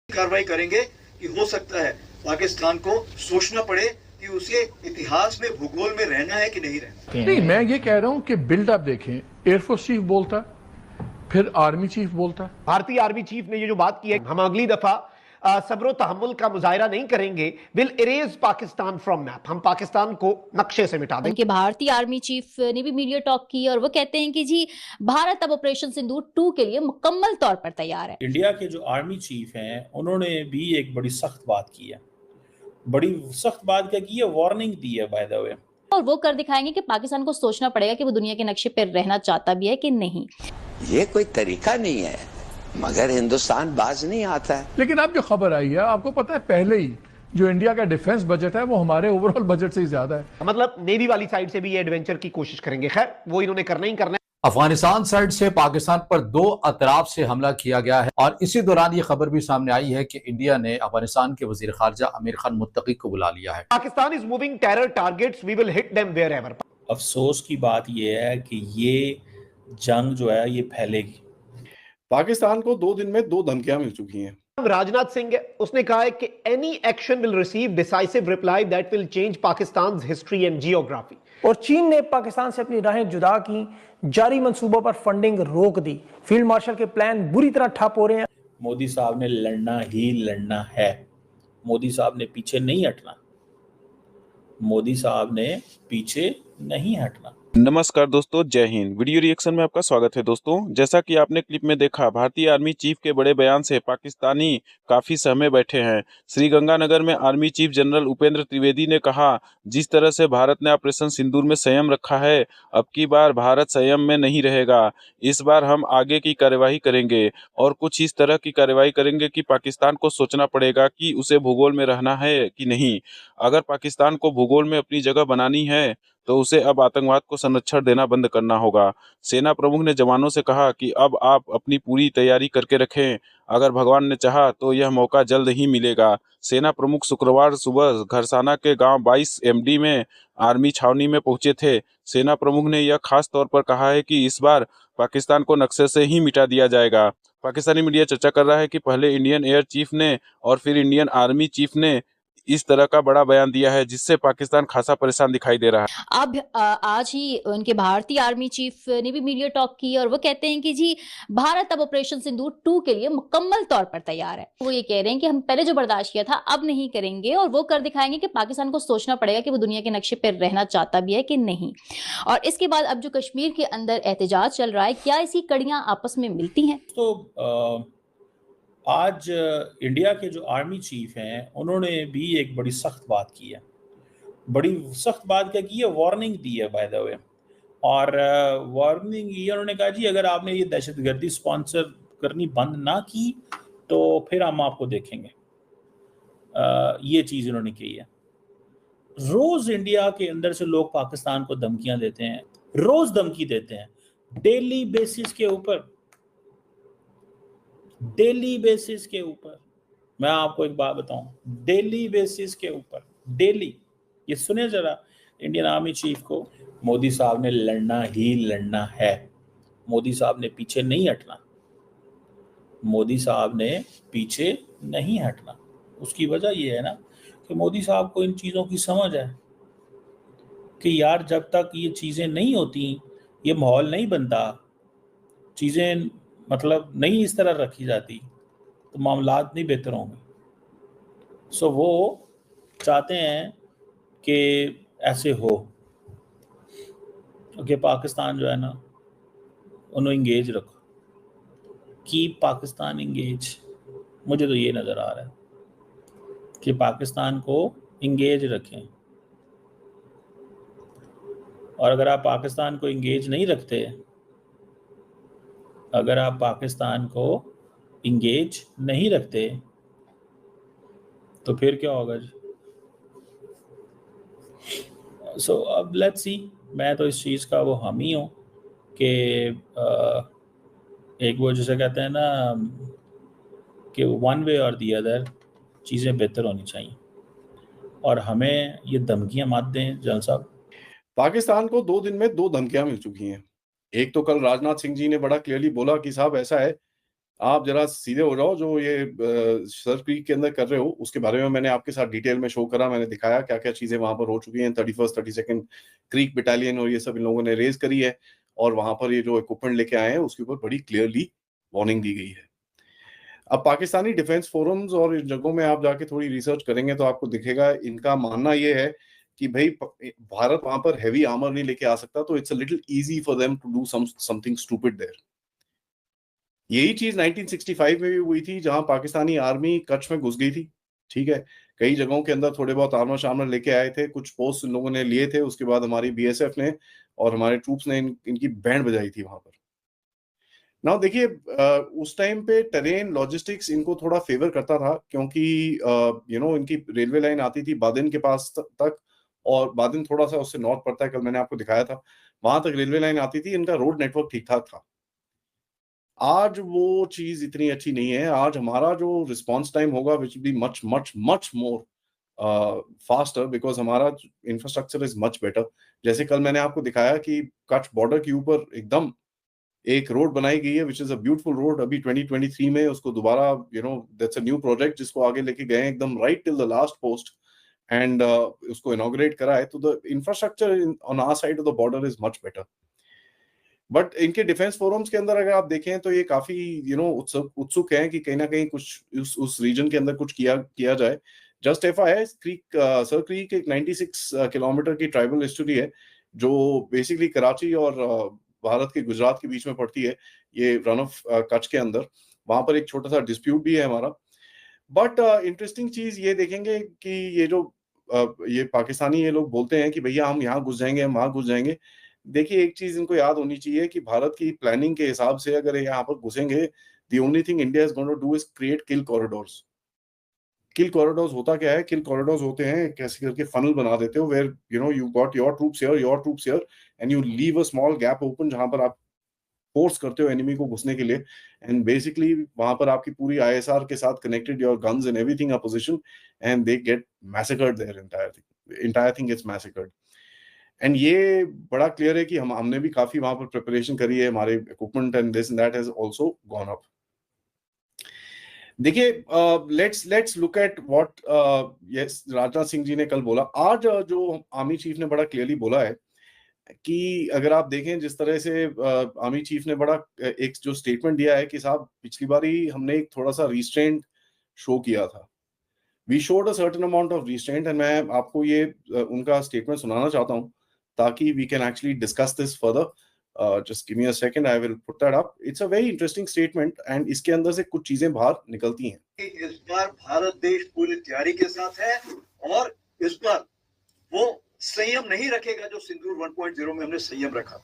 कार्रवाई करेंगे कि हो सकता है पाकिस्तान को सोचना पड़े कि उसे इतिहास में भूगोल में रहना है कि नहीं रहना। नहीं, मैं ये कह रहा हूं कि बिल्डअप देखें, एयरफोर्स चीफ बोलता, फिर आर्मी चीफ बोलता। भारतीय आर्मी चीफ ने ये जो बात की है, हम अगली दफा सब्र तहम्मुल का मुजाहिरा नहीं करेंगे, will erase Pakistan from map, हम पाकिस्तान को नक्शे से मिटा देंगे। उनके भारतीय आर्मी चीफ ने भी मीडिया टॉक की और वो कहते हैं कि जी भारत अब ऑपरेशन सिंदूर 2 के लिए मुकम्मल तौर पर तैयार है। इंडिया के जो आर्मी चीफ हैं उन्होंने भी एक बड़ी सख्त बात की है, बड़ी सख्त बात क्या की है, वार्निंग दी है बाय द वे, और वो कर दिखाएंगे कि पाकिस्तान को सोचना पड़ेगा कि वो दुनिया के नक्शे पर रहना चाहता भी है कि नहीं। ये कोई तरीका नहीं है, मगर हिंदुस्तान बाज नहीं आता है। लेकिन अब जो खबर आई है, आपको पता है पहले ही जो इंडिया का डिफेंस बजट है वो हमारे ओवरऑल बजट से ही ज्यादा है। मतलब नेवी वाली साइड से भी ये एडवेंचर की कोशिश करेंगे, खैर वो इन्होंने करना ही करना है। अफगानिस्तान साइड से पाकिस्तान पर 2 अतराफ से हमला किया गया है और इसी दौरान ये खबर भी सामने आई है कि इंडिया ने अफगानिस्तान के वजीर खारजा आमिर खान मुत्तकी को बुला लिया है। Pakistan is moving terror targets, we will hit them wherever. अफसोस की बात यह है कि ये जंग जो है ये फैलेगी। पाकिस्तान को 2 दिन में 2 धमकियां मिल चुकी हैं। राजनाथ सिंह है, उसने कहा है कि any action will receive decisive reply that will change Pakistan history and geography. और चीन ने पाकिस्तान से अपनी राहें जुदा की, जारी मंसूबों पर फंडिंग रोक दी, फील्ड मार्शल के प्लान बुरी तरह ठप हो रहे हैं। मोदी साहब ने लड़ना ही लड़ना है, मोदी साहब ने पीछे नहीं हटना, मोदी साहब ने पीछे नहीं हटना। नमस्कार दोस्तों, जय हिंद। वीडियो रिएक्शन में आपका स्वागत है दोस्तों। जैसा कि आपने क्लिप में देखा, भारतीय आर्मी चीफ के बड़े बयान से पाकिस्तानी काफी सहमे बैठे हैं। श्रीगंगानगर में army chief general Upendra Trivedi ने कहा, जिस तरह से भारत ने ऑपरेशन सिंदूर में संयम रखा है, अब की बार भारत संयम में नहीं रहेगा। इस बार हम आगे की कार्यवाही करेंगे और कुछ इस तरह की कार्यवाही करेंगे कि पाकिस्तान को सोचना पड़ेगा कि उसे भूगोल में रहना है कि नहीं। अगर पाकिस्तान को भूगोल में अपनी जगह बनानी है तो उसे अब आतंकवाद को संरक्षण देना बंद करना होगा। सेना प्रमुख ने जवानों से कहा कि अब आप अपनी पूरी तैयारी करके रखें, अगर भगवान ने चाहा तो यह मौका जल्द ही मिलेगा। सेना प्रमुख शुक्रवार सुबह घरसाना के गांव 22 MD में आर्मी छावनी में पहुंचे थे। सेना प्रमुख ने यह खास तौर पर कहा है कि इस बार पाकिस्तान को नक्शे से ही मिटा दिया जाएगा। पाकिस्तानी मीडिया चर्चा कर रहा है कि पहले इंडियन एयर चीफ ने और फिर इंडियन आर्मी चीफ ने इस तरह का बड़ा बयान दिया है, जिससे पाकिस्तान खासा परेशान दिखाई दे रहा है। अब आज ही उनके भारतीय आर्मी चीफ ने भी मीडिया टॉक की और वो कहते हैं कि जी भारत अब ऑपरेशन सिंदूर 2 के लिए मुकम्मल तौर पर तैयार है। वो ये कह रहे हैं कि हम पहले जो बर्दाश्त किया था अब नहीं करेंगे और वो कर दिखाएंगे कि पाकिस्तान को सोचना पड़ेगा कि वो दुनिया के नक्शे पर रहना चाहता भी है कि नहीं। और इसके बाद अब जो कश्मीर के अंदर एहतजाज चल रहा है, क्या इसकी कड़ियां आपस में मिलती हैं? तो आज इंडिया के जो आर्मी चीफ हैं उन्होंने भी एक बड़ी सख्त बात की है, बड़ी सख्त बात क्या की है, वार्निंग दी है बाय द वे। और वार्निंग ये उन्होंने कहा, जी अगर आपने ये दहशतगर्दी स्पॉन्सर करनी बंद ना की तो फिर हम आपको देखेंगे। ये चीज़ उन्होंने कही है। रोज इंडिया के अंदर से लोग पाकिस्तान को धमकियां देते हैं, रोज धमकी देते हैं, डेली बेसिस के ऊपर, डेली बेसिस के ऊपर। मैं आपको एक बात बताऊं, डेली बेसिस के ऊपर, डेली। ये सुने जरा इंडियन आर्मी चीफ को, मोदी साहब ने लड़ना ही लड़ना है, मोदी साहब ने पीछे नहीं हटना, मोदी साहब ने पीछे नहीं हटना। उसकी वजह यह है ना कि मोदी साहब को इन चीज़ों की समझ है कि यार जब तक ये चीज़ें नहीं होती, ये माहौल नहीं बनता, चीज़ें मतलब नहीं इस तरह रखी जाती, तो मामलात नहीं बेहतर होंगे। सो वो चाहते हैं कि ऐसे हो कि पाकिस्तान जो है ना उन्हें इंगेज रखो, कीप पाकिस्तान इंगेज। मुझे तो ये नज़र आ रहा है कि पाकिस्तान को इंगेज रखें, और अगर आप पाकिस्तान को इंगेज नहीं रखते, अगर आप पाकिस्तान को इंगेज नहीं रखते तो फिर क्या होगा जी? सो अब लेट्स सी। मैं तो इस चीज़ का वो हामी हूँ कि एक वो जैसे कहते हैं ना कि वन वे और दी अदर चीज़ें बेहतर होनी चाहिए, और हमें ये धमकियाँ मत दें जनरल साहब। पाकिस्तान को 2 दिन में 2 धमकियां मिल चुकी हैं। एक तो कल राजनाथ सिंह जी ने बड़ा क्लियरली बोला कि साहब ऐसा है आप जरा सीधे हो जाओ, जो ये सर क्रीक के अंदर कर रहे हो उसके बारे में मैंने आपके साथ डिटेल में शो करा, मैंने दिखाया क्या क्या चीजें वहां पर हो चुकी हैं। 31st 32nd क्रीक बटालियन और ये सब इन लोगों ने रेज करी है, और वहां पर ये जो इक्विपमेंट लेके आए हैं उसके ऊपर बड़ी क्लियरली वार्निंग दी गई है। अब पाकिस्तानी डिफेंस फोरम्स और इन जगहों में आप जाके थोड़ी रिसर्च करेंगे तो आपको दिखेगा, इनका मानना ये है कि भाई भारत वहां पर हैवी आर्मर नहीं लेके आ सकता, तो it's a little easy for them to do something stupid there. यही चीज 1965 में भी हुई थी, जहां पाकिस्तानी आर्मी कच्छ में घुस गई थी। ठीक है, कई जगहों के अंदर थोड़े बहुत आर्मर शार्मर लेके आए थे, कुछ पोस्ट इन लोगों ने लिए थे, उसके बाद हमारी बीएसएफ ने और हमारे ट्रूप्स ने इनकी बैंड बजाई थी वहां पर। नाउ देखिए, उस टाइम पे टेरेन लॉजिस्टिक्स इनको थोड़ा फेवर करता था, क्योंकि इनकी रेलवे लाइन आती थी बादिन के पास तक, और बादिन थोड़ा सा उससे नॉर्थ पड़ता है, कल मैंने आपको दिखाया था, वहां तक रेलवे लाइन आती थी, इनका रोड नेटवर्क ठीक ठाक था। आज वो चीज इतनी अच्छी नहीं है। आज हमारा जो रिस्पांस टाइम होगा which be much much much more faster, because हमारा इंफ्रास्ट्रक्चर इज मच बेटर। जैसे कल मैंने आपको दिखाया कि कच्छ बॉर्डर के ऊपर एकदम एक रोड बनाई गई है, which is a beautiful road. अभी 2023 में उसको दोबारा दैट्स अ न्यू प्रोजेक्ट जिसको आगे लेके गए एकदम right till the last post, and उसको इनॉग्रेट करा है। तो the infrastructure on our side of the border is much better. But इनके डिफेंस फोरम्स के अंदर अगर आप देखें तो ये काफी उत्सुक हैं कि कहीं ना कहीं कुछ उस रीजन के अंदर कुछ किया जाए। जस्ट एफआईआई, सर क्रीक एक 96 किलोमीटर की ट्राइबल हिस्ट्री है, जो बेसिकली कराची और भारत के गुजरात के बीच में पड़ती है, ये रन ऑफ कच्छ के अंदर। वहां पर एक छोटा सा डिस्प्यूट भी है हमारा। बट इंटरेस्टिंग चीज ये देखेंगे कि ये जो ये पाकिस्तानी ये लोग बोलते हैं कि भैया हम यहाँ घुस जाएंगे, हम वहां घुस जाएंगे। देखिए, एक चीज इनको याद होनी चाहिए कि भारत की प्लानिंग के हिसाब से अगर यहाँ पर घुसेंगे, the only thing India is going to do is create kill corridors. Kill corridors होता क्या है? किल कॉरिडोर्स होते हैं कैसे करके फनल बना देते हो, where you got your troops here and you leave a small gap open, जहां पर आप फोर्स करते हो एनिमी को घुसने के लिए, एंड बेसिकली वहां पर आपकी पूरी आईएसआर के साथ connected your guns and everything are position, and they get massacred there, entire thing gets massacred. And ये बड़ा क्लियर है कि हमने भी काफी वहां पर प्रिपरेशन करी है, हमारे equipment and this and that has also gone up. देखिए, let's look at what yes Rajnath Singh ji ने कल बोला। आज जो आर्मी चीफ ने बड़ा क्लियरली बोला है कि अगर आप देखें जिस तरह से आर्मी चीफ ने बड़ा एक जो स्टेटमेंट दिया है कि साहब पिछली बारी हमने एक थोड़ा सा रिस्ट्रेंट शो किया था, we showed a certain amount of restraint, and मैं आपको ये उनका स्टेटमेंट सुनाना चाहता हूं ताकि we can actually discuss this further. Just give me a second, I will put that up. It's a very interesting statement, and इसके अंदर से कुछ चीजें बाहर निकलती हैं। इस बार भारत देश पूरी तैयारी के साथ है, और इस बार वो संयम नहीं रखेगा जो सिंदूर 1.0 में हमने संयम रखा।